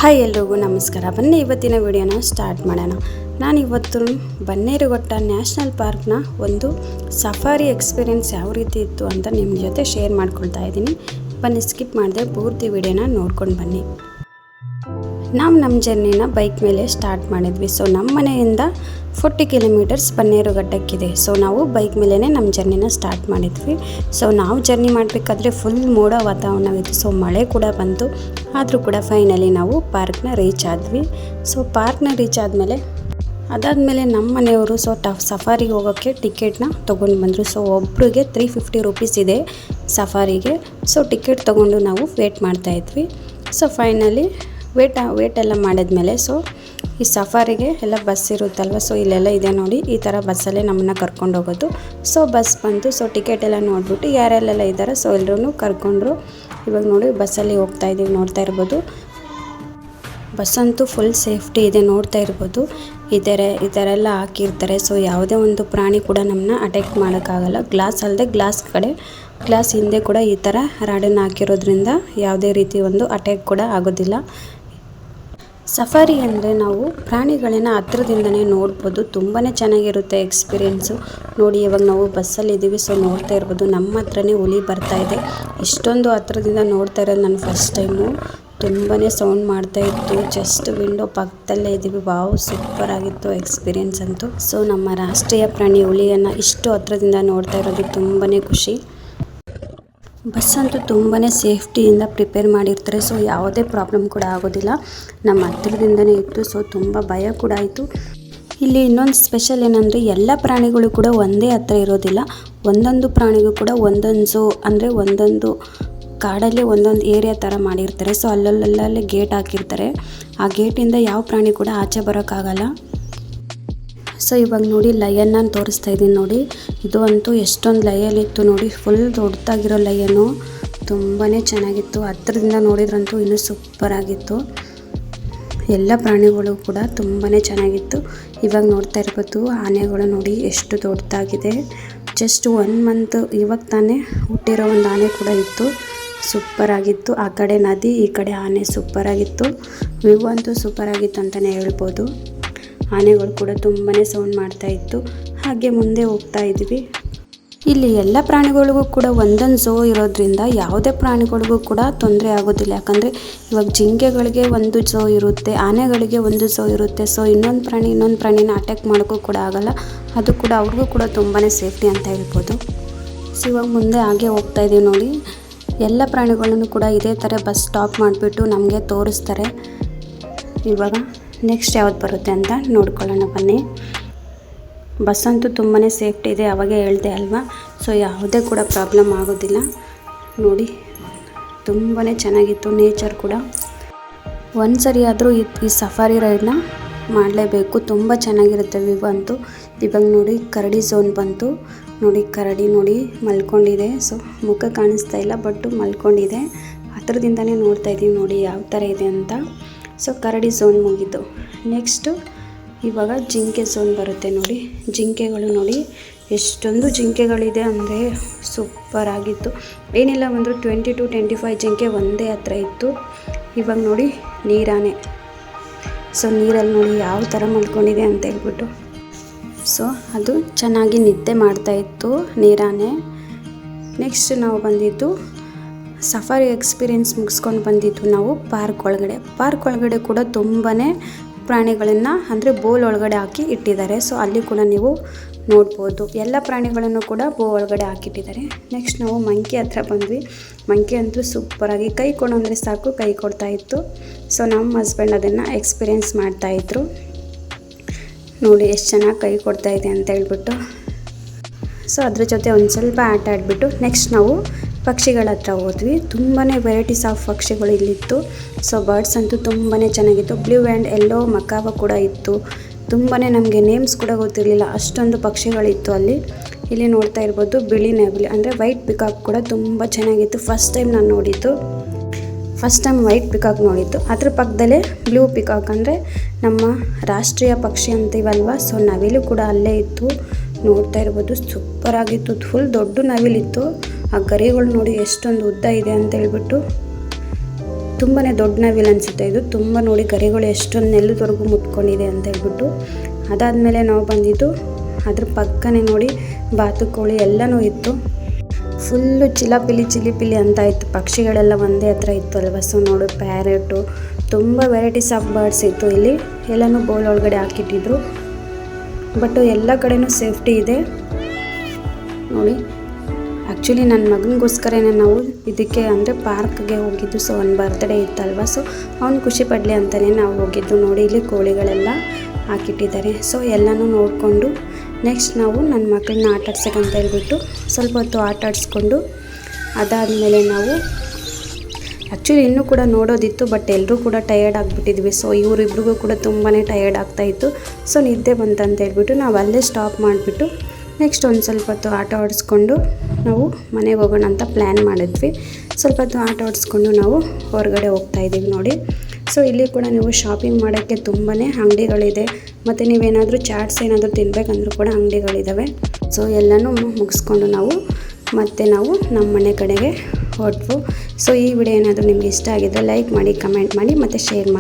Hi ಎಲ್ರಿಗೂ ನಮಸ್ಕಾರ. ಬನ್ನಿ ಇವತ್ತಿನ ವಿಡಿಯೋನ ಸ್ಟಾರ್ಟ್ ಮಾಡೋಣ. ನಾನು ಇವತ್ತು ಬನ್ನೇರುಘಟ್ಟ ನ್ಯಾಷನಲ್ ಪಾರ್ಕ್ನ ಒಂದು ಸಫಾರಿ ಎಕ್ಸ್ಪೀರಿಯೆನ್ಸ್ ಯಾವ ರೀತಿ ಇತ್ತು ಅಂತ ನಿಮ್ಮ ಜೊತೆ ಶೇರ್ ಮಾಡ್ಕೊಳ್ತಾ ಇದ್ದೀನಿ. ಬನ್ನಿ ಸ್ಕಿಪ್ ಮಾಡದೆ ಪೂರ್ತಿ ವಿಡಿಯೋನ ನೋಡ್ಕೊಂಡು ಬನ್ನಿ. ನಾವು ನಮ್ಮ ಜರ್ನಿನ ಬೈಕ್ ಮೇಲೆ ಸ್ಟಾರ್ಟ್ ಮಾಡಿದ್ವಿ. ಸೊ ನಮ್ಮ ಮನೆಯಿಂದ 40 ಕಿಲೋಮೀಟರ್ಸ್ ಬನ್ನೇರುಘಟ್ಟಕ್ಕಿದೆ. ಸೊ ನಾವು ಬೈಕ್ ಮೇಲೇ ನಮ್ಮ ಜರ್ನಿನ ಸ್ಟಾರ್ಟ್ ಮಾಡಿದ್ವಿ. ಸೊ ನಾವು ಜರ್ನಿ ಮಾಡಬೇಕಾದ್ರೆ ಫುಲ್ ಮೋಡ ವಾತಾವರಣವಿತ್ತು. ಸೊ ಮಳೆ ಕೂಡ ಬಂತು. ಆದರೂ ಕೂಡ ಫೈನಲಿ ನಾವು ಪಾರ್ಕ್ನ ರೀಚ್ ಆದ್ವಿ. ಸೊ ಪಾರ್ಕ್ನ ರೀಚ್ ಅದಾದಮೇಲೆ ನಮ್ಮ ಮನೆಯವರು ಸಫಾರಿಗೆ ಹೋಗೋಕ್ಕೆ ಟಿಕೆಟ್ನ ತೊಗೊಂಡು ಬಂದರು. ಸೊ ಒಬ್ಬರಿಗೆ 350 ರೂಪೀಸ್ ಇದೆ ಸಫಾರಿಗೆ. ಸೊ ಟಿಕೆಟ್ ತೊಗೊಂಡು ನಾವು ವೇಟ್ ಮಾಡ್ತಾಯಿದ್ವಿ. ಸೊ ಫೈನಲಿ ವೇಟ್ ಎಲ್ಲ ಮಾಡಿದ್ಮೇಲೆ ಸೊ ಈ ಸಫಾರಿಗೆ ಎಲ್ಲ ಬಸ್ ಇರುತ್ತಲ್ವ. ಸೊ ಇಲ್ಲೆಲ್ಲ ಇದೆ ನೋಡಿ, ಈ ಥರ ಬಸ್ಸಲ್ಲೇ ನಮ್ಮನ್ನು ಕರ್ಕೊಂಡು ಹೋಗೋದು. ಸೊ ಬಸ್ ಬಂತು. ಸೊ ಟಿಕೆಟ್ ಎಲ್ಲ ನೋಡಿಬಿಟ್ಟು ಯಾರೆಲ್ಲೆಲ್ಲ ಇದ್ದಾರೆ ಸೊ ಎಲ್ಲರೂ ಕರ್ಕೊಂಡ್ರು. ಇವಾಗ ನೋಡಿ ಬಸ್ಸಲ್ಲಿ ಹೋಗ್ತಾ ಇದ್ದೀವಿ. ನೋಡ್ತಾ ಇರ್ಬೋದು ಬಸ್ ಅಂತೂ ಫುಲ್ ಸೇಫ್ಟಿ ಇದೆ. ನೋಡ್ತಾ ಇರ್ಬೋದು ಈ ಥರ ಎಲ್ಲ ಹಾಕಿರ್ತಾರೆ. ಸೊ ಯಾವುದೇ ಒಂದು ಪ್ರಾಣಿ ಕೂಡ ನಮ್ಮನ್ನ ಅಟ್ಯಾಕ್ ಮಾಡೋಕ್ಕಾಗಲ್ಲ. ಗ್ಲಾಸ್ ಅಲ್ಲದೆ ಗ್ಲಾಸ್ ಹಿಂದೆ ಕೂಡ ಈ ಥರ ರಾಡನ್ನು ಹಾಕಿರೋದ್ರಿಂದ ಯಾವುದೇ ರೀತಿ ಒಂದು ಅಟ್ಯಾಕ್ ಕೂಡ ಆಗೋದಿಲ್ಲ. ಸಫಾರಿ ಅಂದರೆ ನಾವು ಪ್ರಾಣಿಗಳನ್ನ ಹತ್ರದಿಂದನೇ ನೋಡ್ಬೋದು. ತುಂಬಾ ಚೆನ್ನಾಗಿರುತ್ತೆ ಎಕ್ಸ್ಪೀರಿಯೆನ್ಸು. ನೋಡಿ ಇವಾಗ ನಾವು ಬಸ್ಸಲ್ಲಿ ಇದ್ದೀವಿ. ಸೊ ನೋಡ್ತಾ ಇರ್ಬೋದು ನಮ್ಮ ಹತ್ರನೇ ಹುಲಿ ಬರ್ತಾ ಇದೆ. ಇಷ್ಟೊಂದು ಹತ್ರದಿಂದ ನೋಡ್ತಾ ಇರೋದು ನಾನು ಫಸ್ಟ್ ಟೈಮು. ತುಂಬಾ ಸೌಂಡ್ ಮಾಡ್ತಾಯಿತ್ತು. ಜಸ್ಟ್ ವಿಂಡೋ ಪಕ್ಕದಲ್ಲೇ ಇದ್ದೀವಿ. ವಾವ್, ಸೂಪರ್ ಆಗಿತ್ತು ಎಕ್ಸ್ಪೀರಿಯೆನ್ಸ್ ಅಂತೂ. ಸೊ ನಮ್ಮ ರಾಷ್ಟ್ರೀಯ ಪ್ರಾಣಿ ಹುಲಿಯನ್ನು ಇಷ್ಟು ಹತ್ರದಿಂದ ನೋಡ್ತಾ ಇರೋದು ತುಂಬಾ ಖುಷಿ. ಬಸ್ ಅಂತೂ ತುಂಬಾ ಸೇಫ್ಟಿಯಿಂದ ಪ್ರಿಪೇರ್ ಮಾಡಿರ್ತಾರೆ. ಸೊ ಯಾವುದೇ ಪ್ರಾಬ್ಲಮ್ ಕೂಡ ಆಗೋದಿಲ್ಲ. ನಮ್ಮ ಹತ್ತಿರದಿಂದನೇ ಇತ್ತು. ಸೊ ತುಂಬ ಭಯ ಕೂಡ ಆಯಿತು. ಇಲ್ಲಿ ಇನ್ನೊಂದು ಸ್ಪೆಷಲ್ ಏನಂದರೆ ಎಲ್ಲ ಪ್ರಾಣಿಗಳು ಕೂಡ ಒಂದೇ ಹತ್ರ ಇರೋದಿಲ್ಲ. ಒಂದೊಂದು ಪ್ರಾಣಿಗೂ ಕೂಡ ಒಂದೊಂದು ಝೂ ಅಂದರೆ ಒಂದೊಂದು ಕಾಡಲ್ಲಿ ಒಂದೊಂದು ಏರಿಯಾ ಥರ ಮಾಡಿರ್ತಾರೆ. ಸೊ ಅಲ್ಲಲ್ಲೇ ಗೇಟ್ ಹಾಕಿರ್ತಾರೆ. ಆ ಗೇಟಿಂದ ಯಾವ ಪ್ರಾಣಿ ಕೂಡ ಆಚೆ ಬರೋಕ್ಕಾಗಲ್ಲ. ಸೊ ಇವಾಗ ನೋಡಿ ಲಯನ್ನ ತೋರಿಸ್ತಾ ಇದ್ದೀನಿ ನೋಡಿ. ಇದು ಅಂತೂ ಎಷ್ಟೊಂದು ಲಯನ್ ಇತ್ತು ನೋಡಿ. ಫುಲ್ ದೊಡ್ಡದಾಗಿರೋ ಲಯನು. ತುಂಬಾ ಚೆನ್ನಾಗಿತ್ತು. ಹತ್ರದಿಂದ ನೋಡಿದ್ರಂತೂ ಇನ್ನೂ ಸೂಪರಾಗಿತ್ತು. ಎಲ್ಲ ಪ್ರಾಣಿಗಳು ಕೂಡ ತುಂಬಾ ಚೆನ್ನಾಗಿತ್ತು. ಇವಾಗ ನೋಡ್ತಾ ಇರ್ಬೋದು ಆನೆಗಳು ನೋಡಿ ಎಷ್ಟು ದೊಡ್ಡದಾಗಿದೆ. ಜಸ್ಟ್ 1 ಮಂತ್ ಇವಾಗ ತಾನೇ ಹುಟ್ಟಿರೋ ಒಂದು ಆನೆ ಕೂಡ ಇತ್ತು. ಸೂಪರಾಗಿತ್ತು. ಆ ಕಡೆ ನದಿ, ಈ ಕಡೆ ಆನೆ. ಸೂಪರಾಗಿತ್ತು. ವ್ಯೂ ಅಂತೂ ಸೂಪರಾಗಿತ್ತು ಅಂತಲೇ ಹೇಳ್ಬೋದು. ಆನೆಗಳು ಕೂಡ ತುಂಬಾ ಸೌಂಡ್ ಮಾಡ್ತಾಯಿತ್ತು. ಹಾಗೆ ಮುಂದೆ ಹೋಗ್ತಾ ಇದ್ವಿ. ಇಲ್ಲಿ ಎಲ್ಲ ಪ್ರಾಣಿಗಳಿಗೂ ಕೂಡ ಒಂದೊಂದು ಝೂ ಇರೋದ್ರಿಂದ ಯಾವುದೇ ಪ್ರಾಣಿಗಳಿಗೂ ಕೂಡ ತೊಂದರೆ ಆಗೋದಿಲ್ಲ. ಯಾಕಂದರೆ ಇವಾಗ ಜಿಂಕೆಗಳಿಗೆ ಒಂದು ಝೂ ಇರುತ್ತೆ, ಆನೆಗಳಿಗೆ ಒಂದು ಝೂ ಇರುತ್ತೆ. ಸೊ ಇನ್ನೊಂದು ಪ್ರಾಣಿನ ಅಟ್ಯಾಕ್ ಮಾಡೋಕ್ಕೂ ಕೂಡ ಆಗಲ್ಲ. ಅದು ಕೂಡ ಅವ್ರಿಗೂ ಕೂಡ ತುಂಬಾ ಸೇಫ್ಟಿ ಅಂತ ಹೇಳ್ಬೋದು. ಸೊ ಇವಾಗ ಮುಂದೆ ಹಾಗೆ ಹೋಗ್ತಾ ಇದ್ದೀವಿ ನೋಡಿ. ಎಲ್ಲ ಪ್ರಾಣಿಗಳನ್ನು ಕೂಡ ಇದೇ ಥರ ಬಸ್ ಸ್ಟಾಪ್ ಮಾಡಿಬಿಟ್ಟು ನಮಗೆ ತೋರಿಸ್ತಾರೆ. ಇವಾಗ ನೆಕ್ಸ್ಟ್ ಯಾವ್ದು ಬರುತ್ತೆ ಅಂತ ನೋಡ್ಕೊಳ್ಳೋಣ ಬನ್ನಿ. ಬಸ್ ಅಂತೂ ತುಂಬಾ ಸೇಫ್ಟಿ ಇದೆ. ಅವಾಗೇ ಹೇಳಿದೆ ಅಲ್ವಾ. ಸೊ ಯಾವುದೇ ಕೂಡ ಪ್ರಾಬ್ಲಮ್ ಆಗೋದಿಲ್ಲ. ನೋಡಿ ತುಂಬಾ ಚೆನ್ನಾಗಿತ್ತು. ನೇಚರ್ ಕೂಡ ಒಂದು ಸರಿ ಆದರೂ ಈ ಸಫಾರಿ ರೈಡ್ನ ಮಾಡಲೇಬೇಕು. ತುಂಬ ಚೆನ್ನಾಗಿರುತ್ತೆ ವ್ಯೂ ಅಂತೂ. ಇವಾಗ ನೋಡಿ ಕರಡಿ ಝೋನ್ ಬಂತು. ನೋಡಿ ಕರಡಿ ನೋಡಿ ಮಲ್ಕೊಂಡಿದೆ. ಸೊ ಮುಖ ಕಾಣಿಸ್ತಾ ಇಲ್ಲ, ಬಟ್ ಮಲ್ಕೊಂಡಿದೆ. ಹತ್ರದಿಂದನೇ ನೋಡ್ತಾ ಇದ್ದೀವಿ ನೋಡಿ ಯಾವ ಥರ ಇದೆ ಅಂತ. ಸೊ ಕರಡಿ ಝೋನ್ ಮುಗಿತು. ನೆಕ್ಸ್ಟು ಇವಾಗ ಜಿಂಕೆ ಝೋನ್ ಬರುತ್ತೆ ನೋಡಿ. ಜಿಂಕೆಗಳು ನೋಡಿ ಎಷ್ಟೊಂದು ಜಿಂಕೆಗಳಿದೆ ಅಂದರೆ ಸೂಪರಾಗಿತ್ತು. ಏನಿಲ್ಲ ಒಂದು 20 to 25 ಜಿಂಕೆ ಒಂದೇ ಹತ್ರ ಇತ್ತು. ಇವಾಗ ನೋಡಿ ನೀರಾನೆ. ಸೊ ನೀರಲ್ಲಿ ನೋಡಿ ಯಾವ ಥರ ಮಲ್ಕೊಂಡಿದೆ ಅಂತ ಹೇಳ್ಬಿಟ್ಟು. ಸೊ ಅದು ಚೆನ್ನಾಗಿ ನಿದ್ದೆ ಮಾಡ್ತಾಯಿತ್ತು ನೀರಾನೆ. ನೆಕ್ಸ್ಟ್ ನಾವು ಬಂದಿದ್ದು ಸಫಾರಿ ಎಕ್ಸ್ಪೀರಿಯೆನ್ಸ್ ಮುಗಿಸ್ಕೊಂಡು ಬಂದಿದ್ದು ನಾವು ಪಾರ್ಕ್ ಒಳಗಡೆ ಕೂಡ ತುಂಬಾ ಪ್ರಾಣಿಗಳನ್ನು ಅಂದರೆ ಬೋಲ್ ಒಳಗಡೆ ಹಾಕಿ ಇಟ್ಟಿದ್ದಾರೆ. ಸೊ ಅಲ್ಲಿ ಕೂಡ ನೀವು ನೋಡ್ಬೋದು. ಎಲ್ಲ ಪ್ರಾಣಿಗಳನ್ನು ಕೂಡ ಒಳಗಡೆ ಹಾಕಿಟ್ಟಿದ್ದಾರೆ. ನೆಕ್ಸ್ಟ್ ನಾವು ಮಂಕಿ ಹತ್ರ ಬಂದ್ವಿ. ಮಂಕಿ ಅಂತೂ ಸೂಪರಾಗಿ ಕೈ ಕೊಡು ಅಂದರೆ ಸಾಕು ಕೈ ಕೊಡ್ತಾಯಿತ್ತು. ಸೊ ನಮ್ಮ ಹಸ್ಬೆಂಡ್ ಅದನ್ನು ಎಕ್ಸ್ಪೀರಿಯೆನ್ಸ್ ಮಾಡ್ತಾಯಿದ್ರು. ನೋಡಿ ಎಷ್ಟು ಚೆನ್ನಾಗಿ ಕೈ ಕೊಡ್ತಾಯಿದೆ ಅಂತ ಹೇಳ್ಬಿಟ್ಟು. ಸೊ ಅದ್ರ ಜೊತೆ ಒಂದು ಸ್ವಲ್ಪ ಆಟ ಆಡಿಬಿಟ್ಟು ನೆಕ್ಸ್ಟ್ ನಾವು ಪಕ್ಷಿಗಳ ಹತ್ರ ಹೋದ್ವಿ. ತುಂಬಾ ವೆರೈಟೀಸ್ ಆಫ್ ಪಕ್ಷಿಗಳು ಇಲ್ಲಿತ್ತು. ಸೊ ಬರ್ಡ್ಸ್ ಅಂತೂ ತುಂಬಾ ಚೆನ್ನಾಗಿತ್ತು. ಬ್ಲೂ ಆ್ಯಂಡ್ ಯೆಲ್ಲೋ ಮಕಾವ ಕೂಡ ಇತ್ತು. ತುಂಬಾ ನಮಗೆ ನೇಮ್ಸ್ ಕೂಡ ಗೊತ್ತಿರಲಿಲ್ಲ, ಅಷ್ಟೊಂದು ಪಕ್ಷಿಗಳಿತ್ತು ಅಲ್ಲಿ. ಇಲ್ಲಿ ನೋಡ್ತಾ ಇರ್ಬೋದು ಬಿಳಿ ನೆಬಲಿ ಅಂದರೆ ವೈಟ್ ಪಿಕಾಕ್ ಕೂಡ ತುಂಬ ಚೆನ್ನಾಗಿತ್ತು. ಫಸ್ಟ್ ಟೈಮ್ ವೈಟ್ ಪಿಕಾಕ್ ನೋಡಿದ್ದು. ಅದ್ರ ಪಕ್ಕದಲ್ಲೇ ಬ್ಲೂ ಪಿಕಾಕ್ ಅಂದರೆ ನಮ್ಮ ರಾಷ್ಟ್ರೀಯ ಪಕ್ಷಿ ಅಂತೀವಲ್ವ. ಸೊ ನವಿಲು ಕೂಡ ಅಲ್ಲೇ ಇತ್ತು. ನೋಡ್ತಾ ಇರ್ಬೋದು ಸೂಪರಾಗಿತ್ತು. ಫುಲ್ ದೊಡ್ಡ ನವಿಲಿತ್ತು. ಆ ಗರಿಗಳು ನೋಡಿ ಎಷ್ಟೊಂದು ಉದ್ದ ಇದೆ ಅಂತ ಹೇಳ್ಬಿಟ್ಟು. ತುಂಬಾ ದೊಡ್ಡ ನವಿಲು ಅನಿಸುತ್ತೆ ಇದು. ತುಂಬ ನೋಡಿ ಗರಿಗಳು ಎಷ್ಟೊಂದು ನೆಲದವರೆಗೂ ಮುಟ್ಕೊಂಡಿದೆ ಅಂತ ಹೇಳ್ಬಿಟ್ಟು. ಅದಾದಮೇಲೆ ನಾವು ಬಂದಿದ್ದು ಅದ್ರ ಪಕ್ಕನೇ ನೋಡಿ ಬಾತುಕೋಳಿ ಎಲ್ಲನೂ ಇತ್ತು. ಫುಲ್ಲು ಚಿಲಿಪಿಲಿ ಅಂತ ಇತ್ತು. ಪಕ್ಷಿಗಳೆಲ್ಲ ಒಂದೇ ಹತ್ರ ಇತ್ತು ಅಲ್ವ. ಸೊ ನೋಡಿ ಪ್ಯಾರೆಟು ತುಂಬ ವೆರೈಟೀಸ್ ಆಫ್ ಬರ್ಡ್ಸ್ ಇತ್ತು. ಇಲ್ಲಿ ಎಲ್ಲನೂ ಬೋಲ್ ಒಳಗಡೆ ಹಾಕಿಟ್ಟಿದ್ರು. ಬಟ್ ಎಲ್ಲ ಕಡೆನೂ ಸೇಫ್ಟಿ ಇದೆ ನೋಡಿ. ಆ್ಯಕ್ಚುಲಿ ನನ್ನ ಮಗನಿಗೋಸ್ಕರನೇ ನಾವು ಇದಕ್ಕೆ ಅಂದರೆ ಪಾರ್ಕ್ಗೆ ಹೋಗಿದ್ದು. ಸೊ ಅವ್ನ ಬರ್ತ್ಡೇ ಇತ್ತಲ್ವ. ಸೊ ಅವ್ನು ಖುಷಿ ಪಡಲಿ ಅಂತಲೇ ನಾವು ಹೋಗಿದ್ದು. ನೋಡಿ ಇಲ್ಲಿ ಕೋಳಿಗಳೆಲ್ಲ ಹಾಕಿಟ್ಟಿದ್ದಾರೆ. ಸೊ ಎಲ್ಲನೂ ನೋಡಿಕೊಂಡು ನೆಕ್ಸ್ಟ್ ನಾವು ನನ್ನ ಮಕ್ಕಳನ್ನ ಆಟಾಡ್ಸೋಕ್ಕಂತ ಹೇಳ್ಬಿಟ್ಟು ಸ್ವಲ್ಪ ಹೊತ್ತು ಆಟ ಆಡಿಸ್ಕೊಂಡು ಅದಾದಮೇಲೆ ನಾವು ಆ್ಯಕ್ಚುಲಿ ಇನ್ನೂ ಕೂಡ ನೋಡೋದಿತ್ತು. ಬಟ್ ಎಲ್ಲರೂ ಕೂಡ ಟಯರ್ಡ್ ಆಗಿಬಿಟ್ಟಿದ್ವಿ. ಸೊ ಇವರಿಬ್ರಿಗೂ ಕೂಡ ತುಂಬಾ ಟಯರ್ಡ್ ಆಗ್ತಾಯಿತ್ತು. ಸೊ ನಿದ್ದೆ ಬಂತಂತ ಹೇಳ್ಬಿಟ್ಟು ನಾವು ಅಲ್ಲೇ ಸ್ಟಾಪ್ ಮಾಡಿಬಿಟ್ಟು ನೆಕ್ಸ್ಟ್ ಒಂದು ಸ್ವಲ್ಪ ಹೊತ್ತು ಆಟ ಆಡಿಸ್ಕೊಂಡು ನಾವು ಮನೆಗೆ ಹೋಗೋಣ ಅಂತ ಪ್ಲ್ಯಾನ್ ಮಾಡಿದ್ವಿ. ಸ್ವಲ್ಪ ಹೊತ್ತು ಆಟ ಆಡಿಸ್ಕೊಂಡು ನಾವು ಹೊರಗಡೆ ಹೋಗ್ತಾಯಿದ್ದೀವಿ ನೋಡಿ. ಸೊ ಇಲ್ಲಿ ಕೂಡ ನೀವು ಶಾಪಿಂಗ್ ಮಾಡೋಕ್ಕೆ ತುಂಬಾ ಅಂಗಡಿಗಳಿದೆ. ಮತ್ತು ನೀವೇನಾದರೂ ಚಾಟ್ಸ್ ಏನಾದರೂ ತಿನ್ನಬೇಕಂದ್ರೂ ಕೂಡ ಅಂಗಡಿಗಳಿದ್ದಾವೆ. ಸೊ ಎಲ್ಲನೂ ಮುಗಿಸ್ಕೊಂಡು ನಾವು ನಮ್ಮ ಮನೆ ಕಡೆಗೆ ಹೊರಟ್ವು. ಸೊ ಈ ವಿಡಿಯೋ ಏನಾದರೂ ನಿಮ್ಗೆ ಇಷ್ಟ ಆಗಿದ್ದರೆ ಲೈಕ್ ಮಾಡಿ, ಕಮೆಂಟ್ ಮಾಡಿ ಮತ್ತು ಶೇರ್ ಮಾಡಿ.